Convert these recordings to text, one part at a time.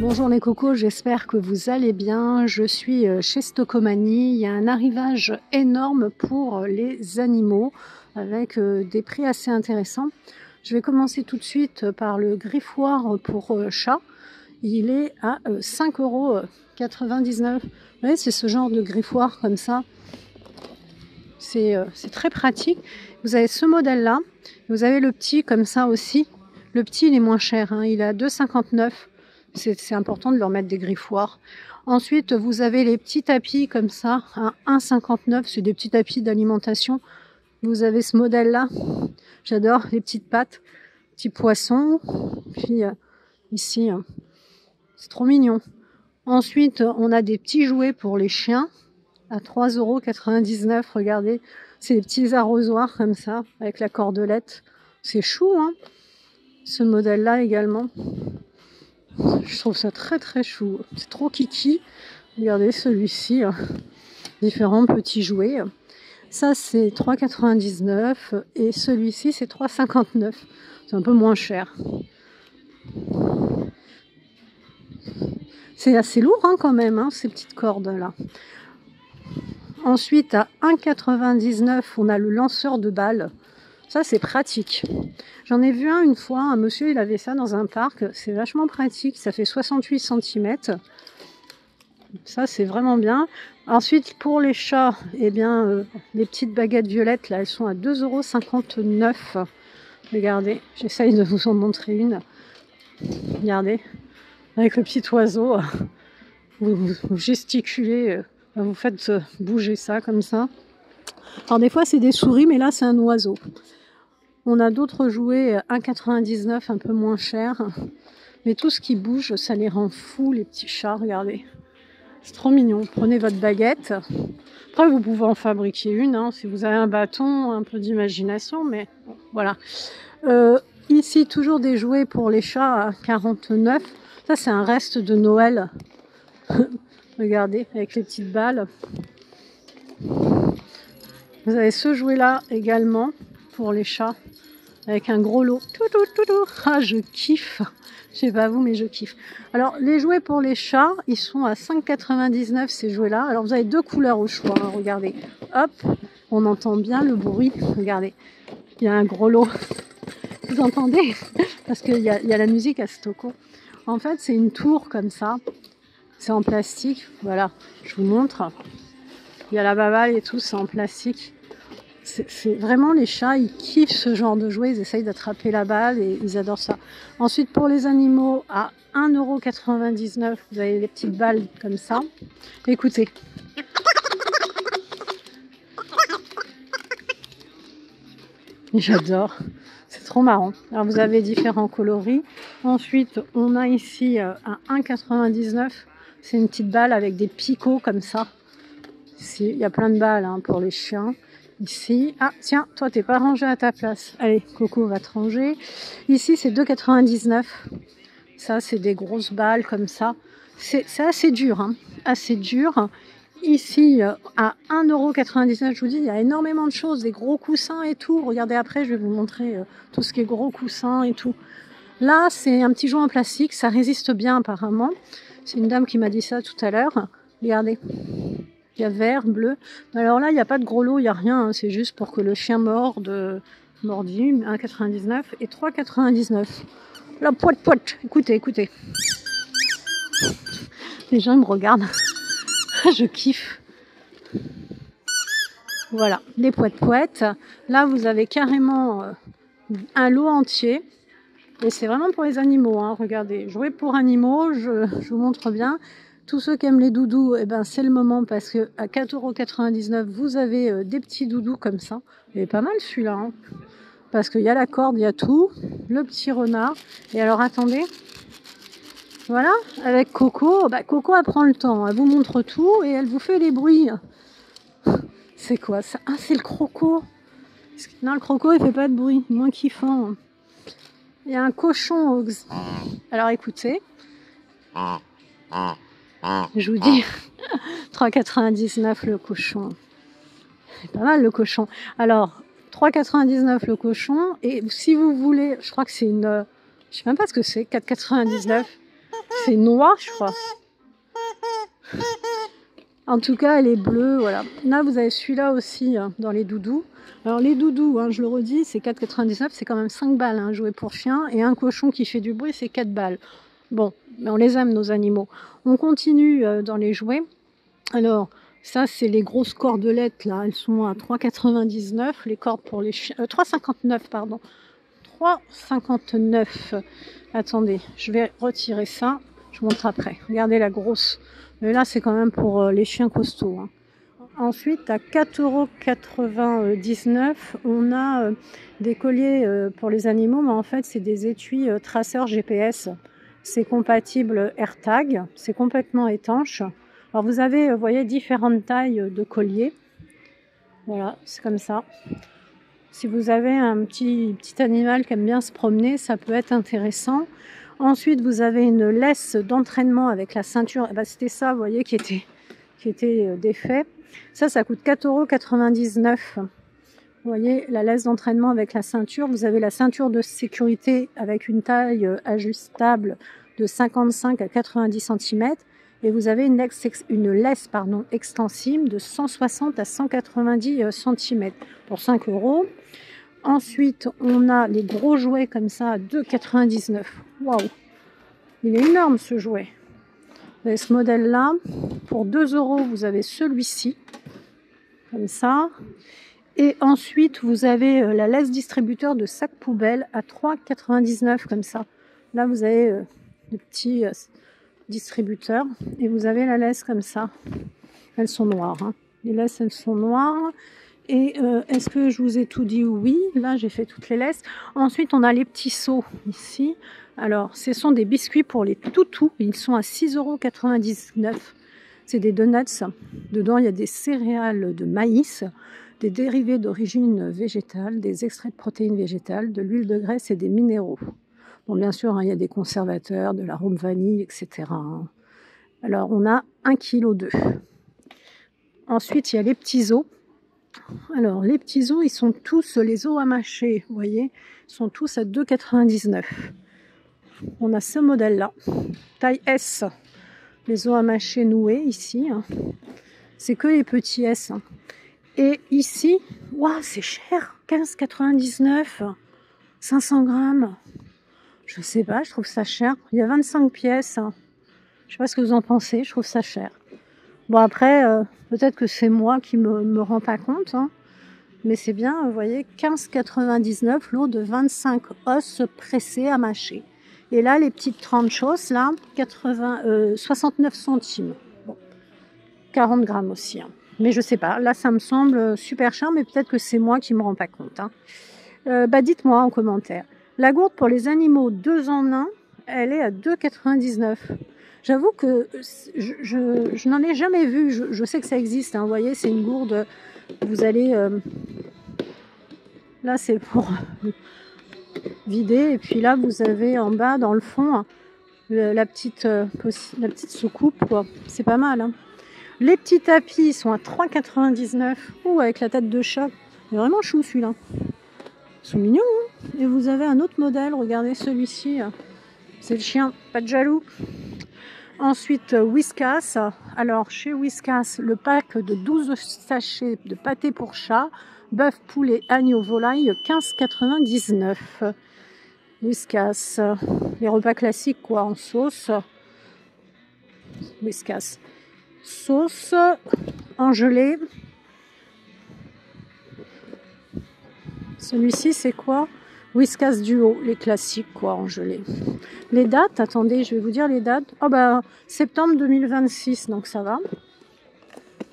Bonjour les cocos, j'espère que vous allez bien. Je suis chez Stocomanie. Il y a un arrivage énorme pour les animaux avec des prix assez intéressants. Je vais commencer tout de suite par le griffoir pour chat. Il est à 5,99 €. Vous voyez, c'est ce genre de griffoir comme ça. C'est très pratique. Vous avez ce modèle-là. Vous avez le petit comme ça aussi. Le petit, il est moins cher, hein. Il est à 2,59 €. C'est important de leur mettre des griffoirs. Ensuite, vous avez les petits tapis comme ça, à 1,59 €. C'est des petits tapis d'alimentation. Vous avez ce modèle-là. J'adore les petites pattes, petits poissons. Puis ici, c'est trop mignon. Ensuite, on a des petits jouets pour les chiens à 3,99 €. Regardez, c'est des petits arrosoirs comme ça, avec la cordelette. C'est chou, hein, ce modèle-là également. Je trouve ça très très chou. C'est trop kiki. Regardez celui-ci. Différents petits jouets. Ça c'est 3,99 € et celui-ci c'est 3,59 €. C'est un peu moins cher. C'est assez lourd hein, quand même, hein, ces petites cordes là. Ensuite à 1,99 € on a le lanceur de balles. Ça c'est pratique. J'en ai vu un une fois, un monsieur il avait ça dans un parc, c'est vachement pratique, ça fait 68 cm. Ça c'est vraiment bien. Ensuite pour les chats, eh bien les petites baguettes violettes là, elles sont à 2,59 €. Regardez, j'essaye de vous en montrer une. Regardez, avec le petit oiseau, vous gesticulez, vous faites bouger ça comme ça. Alors des fois c'est des souris, mais là c'est un oiseau. On a d'autres jouets 1,99 €, un peu moins cher. Mais tout ce qui bouge, ça les rend fous, les petits chats, regardez. C'est trop mignon. Prenez votre baguette. Après, vous pouvez en fabriquer une, hein, si vous avez un bâton, un peu d'imagination, mais bon, voilà. Ici, toujours des jouets pour les chats à 49 €. Ça, c'est un reste de Noël. Regardez, avec les petites balles. Vous avez ce jouet-là également pour les chats, avec un gros lot. Ah, je kiffe. Je sais pas vous, mais je kiffe. Alors, les jouets pour les chats, ils sont à 5,99 € ces jouets-là. Alors, vous avez deux couleurs au choix, hein, regardez. Hop, on entend bien le bruit. Regardez, il y a un gros lot. Vous entendez? Parce qu'il y a la musique à Stoco. En fait, c'est une tour comme ça. C'est en plastique. Voilà, je vous montre. Il y a la baballe et tout, c'est en plastique. C'est vraiment les chats, ils kiffent ce genre de jouets, ils essayent d'attraper la balle et ils adorent ça. Ensuite, pour les animaux, à 1,99 €, vous avez les petites balles comme ça. Écoutez. J'adore, c'est trop marrant. Alors vous avez différents coloris. Ensuite, on a ici à 1,99 €, c'est une petite balle avec des picots comme ça. Ici, il y a plein de balles hein, pour les chiens. Ici, ah tiens, toi t'es pas rangé à ta place. Allez, Coco va te ranger. Ici, c'est 2,99 €. Ça, c'est des grosses balles comme ça. C'est assez dur, hein, assez dur. Ici, à 1,99 €, je vous dis, il y a énormément de choses, des gros coussins et tout. Regardez après, je vais vous montrer tout ce qui est gros coussins et tout. Là, c'est un petit jouet en plastique, ça résiste bien apparemment. C'est une dame qui m'a dit ça tout à l'heure. Regardez. Il y a vert, bleu. Alors là, il n'y a pas de gros lot, il n'y a rien. Hein. C'est juste pour que le chien morde. Mordi, 1,99 € et 3,99 €. La poète. Écoutez, écoutez. Les gens ils me regardent. Je kiffe. Voilà, les poètes. Là, vous avez carrément un lot entier. Et c'est vraiment pour les animaux. Hein. Regardez, jouer pour animaux, je vous montre bien. Tous ceux qui aiment les doudous, eh ben, c'est le moment parce que à 4,99 €, vous avez des petits doudous comme ça. Il est pas mal celui-là. Hein. Parce qu'il y a la corde, il y a tout. Le petit renard. Et alors, attendez. Voilà, avec Coco. Bah, Coco, elle prend le temps. Elle vous montre tout et elle vous fait les bruits. C'est quoi ça? Ah, c'est le croco. Non, le croco, il fait pas de bruit. Moins kiffant. Il y a un cochon. Alors, écoutez. Je vous dis, 3,99 € le cochon. C'est pas mal le cochon. Alors, 3,99 € le cochon. Et si vous voulez, je crois que c'est une... Je sais même pas ce que c'est, 4,99 €. c'est noir, je crois. En tout cas, elle est bleue, voilà. Là, vous avez celui-là aussi dans les doudous. Alors, les doudous, je le redis, c'est 4,99, c'est quand même 5 balles, un jouet pour chien. Et un cochon qui fait du bruit, c'est 4 balles. Bon, mais on les aime, nos animaux. On continue dans les jouets. Alors, ça, c'est les grosses cordelettes, là. Elles sont à 3,99. Les cordes pour les chiens... 3,59, pardon. 3,59. Attendez, je vais retirer ça. Je vous montre après. Regardez la grosse. Mais là, c'est quand même pour les chiens costauds. Ensuite, à 4,99 €, on a des colliers pour les animaux. Mais en fait, c'est des étuis traceurs GPS. C'est compatible AirTag. C'est complètement étanche. Alors, vous avez, vous voyez, différentes tailles de colliers. Voilà, c'est comme ça. Si vous avez un petit animal qui aime bien se promener, ça peut être intéressant. Ensuite, vous avez une laisse d'entraînement avec la ceinture. C'était ça, vous voyez, qui était défait. Ça coûte 4,99 €. Vous voyez, la laisse d'entraînement avec la ceinture. Vous avez la ceinture de sécurité avec une taille ajustable de 55 à 90 cm. Et vous avez une laisse extensible de 160 à 190 cm pour 5 €. Ensuite, on a les gros jouets comme ça à 2,99 €. Waouh! Il est énorme ce jouet. Vous avez ce modèle-là. Pour 2 €, vous avez celui-ci. Comme ça. Et ensuite, vous avez la laisse distributeur de sac poubelle à 3,99 € comme ça. Là, vous avez le petit distributeur. Et vous avez la laisse comme ça. Elles sont noires. Les laisses, elles sont noires. Et est-ce que je vous ai tout dit? Oui, là j'ai fait toutes les laisses. Ensuite, on a les petits seaux ici. Alors, ce sont des biscuits pour les toutous. Ils sont à 6,99 €. C'est des donuts. Dedans, il y a des céréales de maïs, des dérivés d'origine végétale, des extraits de protéines végétales, de l'huile de graisse et des minéraux. Bon, bien sûr, il y a des conservateurs, de l'arôme vanille, etc. Alors, on a 1,2 kg. Ensuite, il y a les petits os. Alors, les petits os, ils sont tous, les os à mâcher, vous voyez, sont tous à 2,99 €. On a ce modèle-là, taille S, les os à mâcher noués, ici. C'est que les petits S. Et ici, waouh, c'est cher, 15,99 €, 500 grammes. Je sais pas, je trouve ça cher. Il y a 25 pièces. Je sais pas ce que vous en pensez, je trouve ça cher. Bon, après, peut-être que c'est moi qui me rends pas compte, mais c'est bien, vous voyez, 15,99 € l'eau de 25 os pressés à mâcher. Et là, les petites tranchos, là, 69 centimes. Bon, 40 grammes aussi. Mais je sais pas, là, ça me semble super cher, mais peut-être que c'est moi qui me rends pas compte. Dites-moi en commentaire. La gourde pour les animaux 2 en 1, elle est à 2,99 €. J'avoue que je n'en ai jamais vu. Je sais que ça existe. Vous voyez, c'est une gourde. Vous allez... là, c'est pour vider. Et puis là, vous avez en bas, dans le fond, la petite soucoupe. C'est pas mal. Les petits tapis sont à 3,99 €. Ouh, avec la tête de chat. C'est vraiment chou, celui-là. Ils sont mignons. Et vous avez un autre modèle. Regardez celui-ci. C'est le chien. Pas de jaloux. Ensuite, Whiskas. Alors, chez Whiskas, le pack de 12 sachets de pâté pour chat, bœuf, poulet, agneau, volaille, 15,99 €. Whiskas. Les repas classiques, quoi, en sauce. Whiskas. Sauce en gelée. Celui-ci, c'est quoi? Whiskas Duo, les classiques, quoi, en gelée. Les dates, attendez, je vais vous dire les dates. Oh, septembre 2026, donc ça va.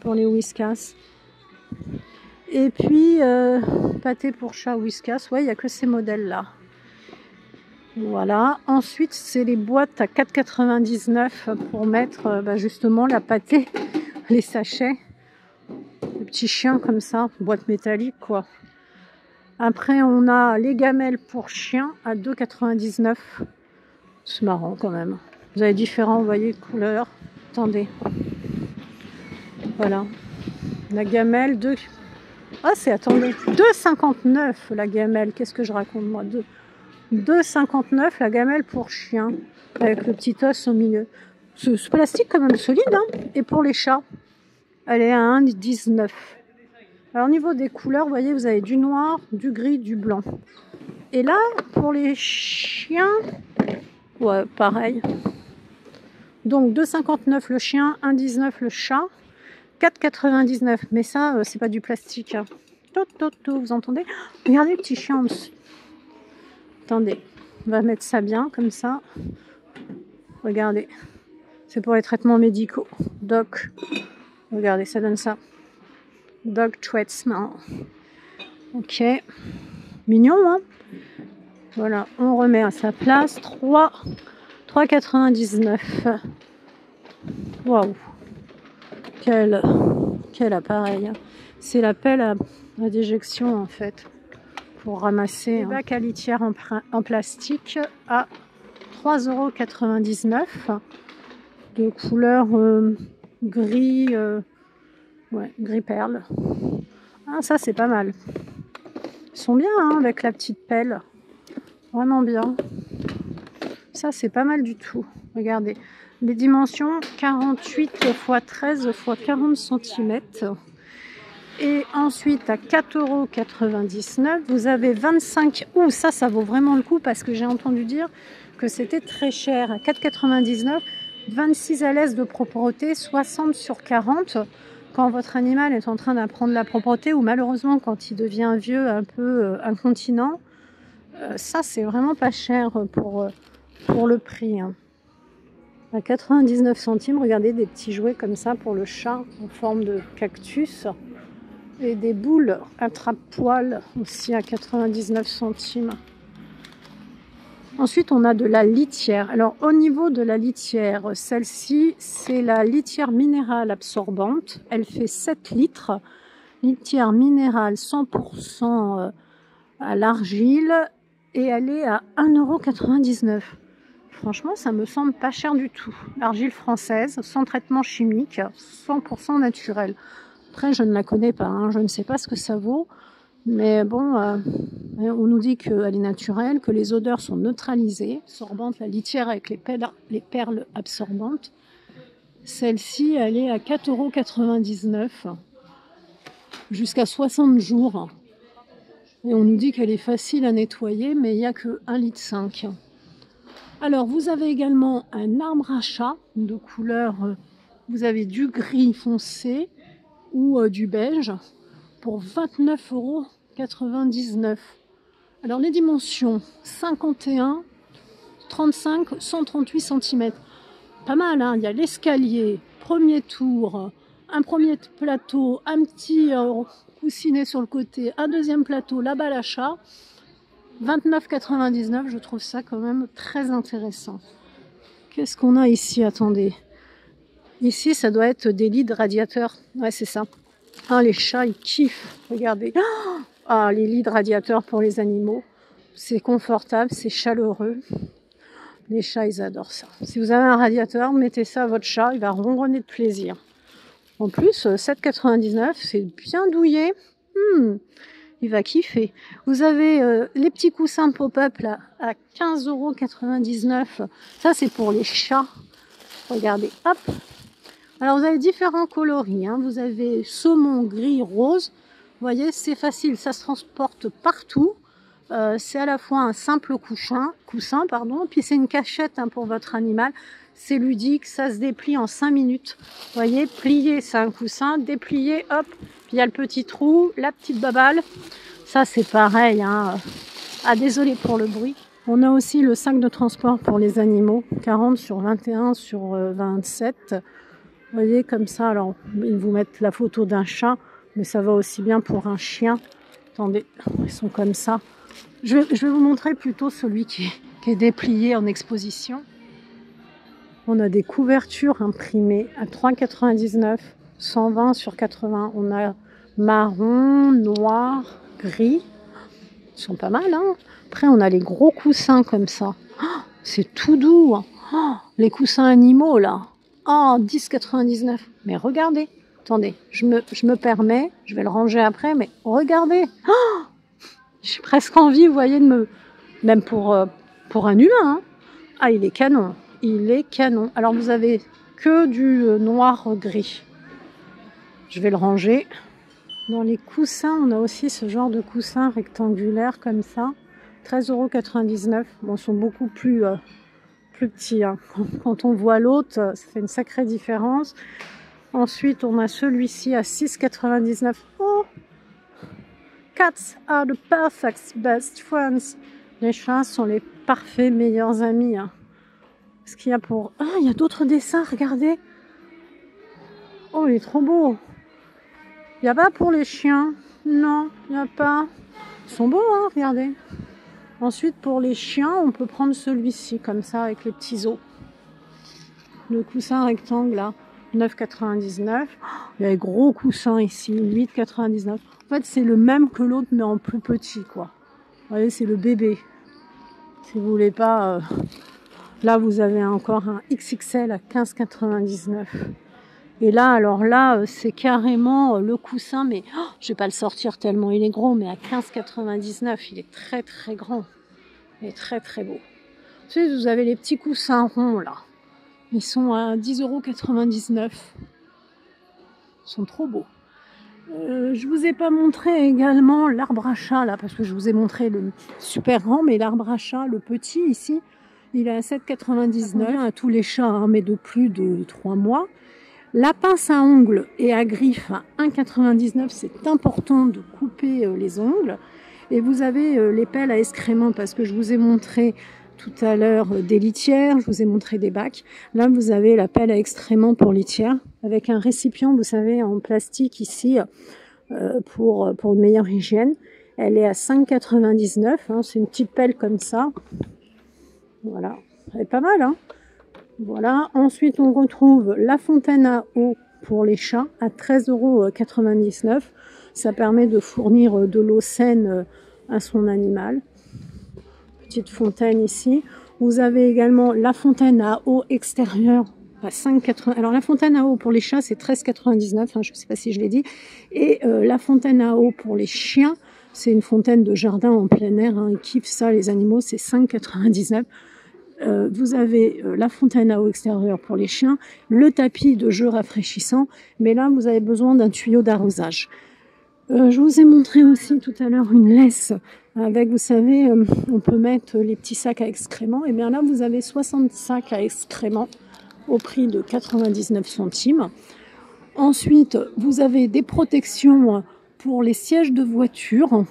Pour les Whiskas. Et puis, pâté pour chat Whiskas, ouais, il n'y a que ces modèles-là. Voilà. Ensuite, c'est les boîtes à 4,99 € pour mettre justement la pâtée, les sachets. Les petits chiens comme ça, boîte métallique, quoi. Après, on a les gamelles pour chiens à 2,99 €. C'est marrant quand même. Vous avez différents, vous voyez, couleurs. Attendez. Voilà. La gamelle de... Ah, attendez. 2,59 € la gamelle. Qu'est-ce que je raconte, moi? 2,59 la gamelle pour chien, avec le petit os au milieu. Ce plastique quand même solide, hein. Et pour les chats, elle est à 1,19. Alors au niveau des couleurs, vous voyez, vous avez du noir, du gris, du blanc. Et là, pour les chiens, ouais, pareil. Donc 2,59 le chien, 1,19 le chat, 4,99. Mais ça, c'est pas du plastique. Hein. Vous entendez? Regardez le petit chien en dessous. Attendez, on va mettre ça bien, comme ça. Regardez, c'est pour les traitements médicaux. Doc, regardez, ça donne ça. Dog treatment. Ok, mignon, hein? Voilà, on remet à sa place. 3,99. Waouh, quel appareil. Hein. C'est la pelle à déjection, en fait. Pour ramasser un bac à litière en plastique à 3,99 € de couleur gris, gris perle. Ah, ça c'est pas mal. Ils sont bien hein, avec la petite pelle. Vraiment bien. Ça c'est pas mal du tout. Regardez. Les dimensions 48 x 13 x 40 cm. Et ensuite, à 4,99 €, vous avez 25... Ouh, ça vaut vraiment le coup parce que j'ai entendu dire que c'était très cher. À 4,99 €, 26 à l'aise de propreté, 60 sur 40. Quand votre animal est en train d'apprendre la propreté ou malheureusement quand il devient vieux, un peu incontinent, ça, c'est vraiment pas cher pour le prix. Hein. À 99 centimes, regardez des petits jouets comme ça pour le chat en forme de cactus. Et des boules attrape-poils aussi à 99 centimes. Ensuite, on a de la litière. Alors, au niveau de la litière, celle-ci, c'est la litière minérale absorbante. Elle fait 7 litres. Litière minérale 100% à l'argile. Et elle est à 1,99 €. Franchement, ça me semble pas cher du tout. L'argile française, sans traitement chimique, 100% naturel. Après, je ne la connais pas, hein. Je ne sais pas ce que ça vaut. Mais bon, on nous dit qu'elle est naturelle, que les odeurs sont neutralisées. Absorbante, la litière avec les perles absorbantes. Celle-ci, elle est à 4,99 € jusqu'à 60 jours. Et on nous dit qu'elle est facile à nettoyer, mais il n'y a que 1,5 litre. Alors, vous avez également un arbre à chat de couleur, vous avez du gris foncé ou du beige pour 29,99 €. Alors les dimensions 51, 35, 138 cm. Pas mal, hein. Il y a l'escalier, premier tour, un premier plateau, un petit coussinet sur le côté, un deuxième plateau, la balle à chat. 29,99 €, je trouve ça quand même très intéressant. Qu'est-ce qu'on a ici? Attendez. Ici, ça doit être des lits de radiateurs. Ouais, c'est ça. Ah, les chats, ils kiffent. Regardez. Ah, les lits de radiateurs pour les animaux. C'est confortable, c'est chaleureux. Les chats, ils adorent ça. Si vous avez un radiateur, mettez ça à votre chat. Il va ronronner de plaisir. En plus, 7,99 €, c'est bien douillet. Il va kiffer. Vous avez les petits coussins pop-up là à 15,99 €. Ça, c'est pour les chats. Regardez, hop. Alors, vous avez différents coloris. Hein. Vous avez saumon, gris, rose. Vous voyez, c'est facile. Ça se transporte partout. C'est à la fois un simple coussin, puis c'est une cachette hein, pour votre animal. C'est ludique. Ça se déplie en 5 minutes. Vous voyez, plier, c'est un coussin. Déplier, hop. Puis il y a le petit trou, la petite babale. Ça, c'est pareil. Hein. Ah, désolé pour le bruit. On a aussi le sac de transport pour les animaux. 40 sur 21 sur 27. Vous voyez, comme ça, alors, ils vous mettent la photo d'un chat, mais ça va aussi bien pour un chien. Attendez, ils sont comme ça. Je vais vous montrer plutôt celui qui est déplié en exposition. On a des couvertures imprimées à 3,99 €, 120 sur 80. On a marron, noir, gris. Ils sont pas mal, hein. Après, on a les gros coussins comme ça. Oh, c'est tout doux. Hein. Oh, les coussins animaux, là. Oh, 10,99 €. Mais regardez. Attendez, je me permets. Je vais le ranger après, mais regardez. Oh, j'ai presque envie, vous voyez, de même pour un humain. Hein. Ah, il est canon. Il est canon. Alors, vous avez que du noir-gris. Je vais le ranger. Dans les coussins, on a aussi ce genre de coussin rectangulaire comme ça. 13,99 €. Bon, ils sont beaucoup plus petits. Hein. Quand on voit l'autre, ça fait une sacrée différence. Ensuite, on a celui-ci à 6,99 €. Oh! Cats are the perfect best friends. Les chats sont les parfaits meilleurs amis. Hein. Ce qu'il y a pour... Ah, il y a d'autres dessins, regardez. Oh, il est trop beau. Il n'y a pas pour les chiens. Non, il n'y a pas. Ils sont beaux, hein, regardez. Ensuite, pour les chiens, on peut prendre celui-ci, comme ça, avec les petits os. Le coussin rectangle, là, 9,99 €. Il y a les gros coussins ici, 8,99 €. En fait, c'est le même que l'autre, mais en plus petit, quoi. Vous voyez, c'est le bébé. Si vous voulez pas... Là, vous avez encore un XXL à 15,99 €. Et là, alors là, c'est carrément le coussin, mais je vais pas le sortir tellement il est gros, mais à 15,99 €, il est très très grand. Il est très très beau. Ensuite, vous avez les petits coussins ronds, là. Ils sont à 10,99 €. Ils sont trop beaux. Je vous ai pas montré également l'arbre à chat, là, parce que je vous ai montré le super grand, mais l'arbre à chat, le petit, ici, il est à 7,99 € à tous les chats, hein, mais de plus de 3 mois. La pince à ongles et à griffes à 1,99 €, c'est important de couper les ongles. Et vous avez les pelles à excréments, parce que je vous ai montré tout à l'heure des litières, je vous ai montré des bacs. Là, vous avez la pelle à excréments pour litière, avec un récipient, vous savez, en plastique ici, pour une meilleure hygiène. Elle est à 5,99 €, hein, c'est une petite pelle comme ça. Voilà, elle est pas mal, hein. Voilà, ensuite on retrouve la fontaine à eau pour les chats à 13,99 €. Ça permet de fournir de l'eau saine à son animal. Petite fontaine ici. Vous avez également la fontaine à eau extérieure à 5,80 €. Alors la fontaine à eau pour les chats c'est 13,99 €, hein, je ne sais pas si je l'ai dit. Et la fontaine à eau pour les chiens, c'est une fontaine de jardin en plein air. Hein, ils kiffent ça les animaux, c'est 5,99 €. Vous avez la fontaine à eau extérieure pour les chiens, le tapis de jeu rafraîchissant, mais là vous avez besoin d'un tuyau d'arrosage. Je vous ai montré aussi tout à l'heure une laisse avec, vous savez, on peut mettre les petits sacs à excréments. Et bien là vous avez 60 sacs à excréments au prix de 99 centimes. Ensuite vous avez des protections pour les sièges de voiture,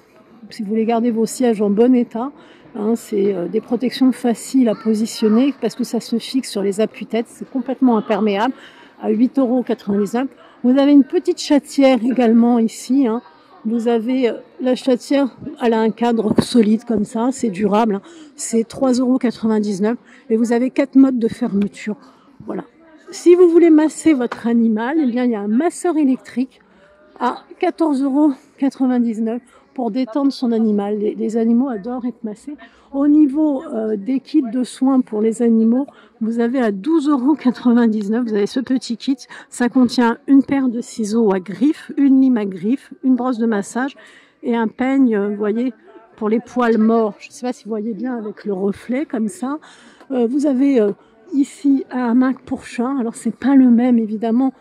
si vous voulez garder vos sièges en bon état. Hein, c'est des protections faciles à positionner parce que ça se fixe sur les appuis-têtes, c'est complètement imperméable, à 8,99 €. Vous avez une petite chatière également ici. Hein. Vous avez la chatière, elle a un cadre solide comme ça, c'est durable, hein. C'est 3,99 € et vous avez 4 modes de fermeture. Voilà. Si vous voulez masser votre animal, eh bien il y a un masseur électrique à 14,99 € pour détendre son animal. Les animaux adorent être massés. Au niveau des kits de soins pour les animaux, vous avez à 12,99 €, vous avez ce petit kit. Ça contient une paire de ciseaux à griffes, une lime à griffes, une brosse de massage et un peigne, vous voyez, pour les poils morts. Je ne sais pas si vous voyez bien avec le reflet comme ça. Vous avez ici un hamac pour chat. Alors c'est pas le même évidemment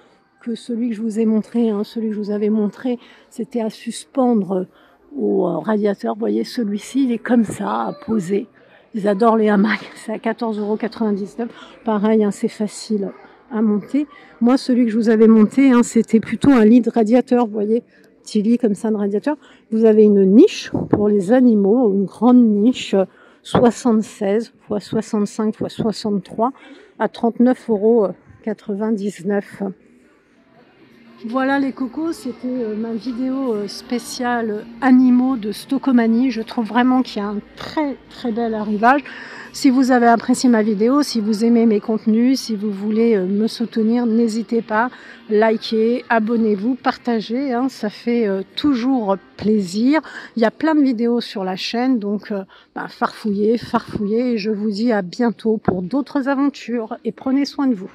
que celui que je vous ai montré. Hein. Celui que je vous avais montré, c'était à suspendre au radiateur. Vous voyez, celui-ci, il est comme ça, à poser. Ils adorent les hamacs. C'est à 14,99 €. Pareil, hein, c'est facile à monter. Moi, celui que je vous avais monté, hein, c'était plutôt un lit de radiateur. Vous voyez, petit lit comme ça de radiateur. Vous avez une niche pour les animaux, une grande niche 76 x 65 x 63 à 39,99 €. Voilà les cocos, c'était ma vidéo spéciale animaux de Stockomanie. Je trouve vraiment qu'il y a un très très bel arrivage. Si vous avez apprécié ma vidéo, si vous aimez mes contenus, si vous voulez me soutenir, n'hésitez pas, likez, abonnez-vous, partagez, hein, ça fait toujours plaisir. Il y a plein de vidéos sur la chaîne, donc farfouillez, et je vous dis à bientôt pour d'autres aventures et prenez soin de vous.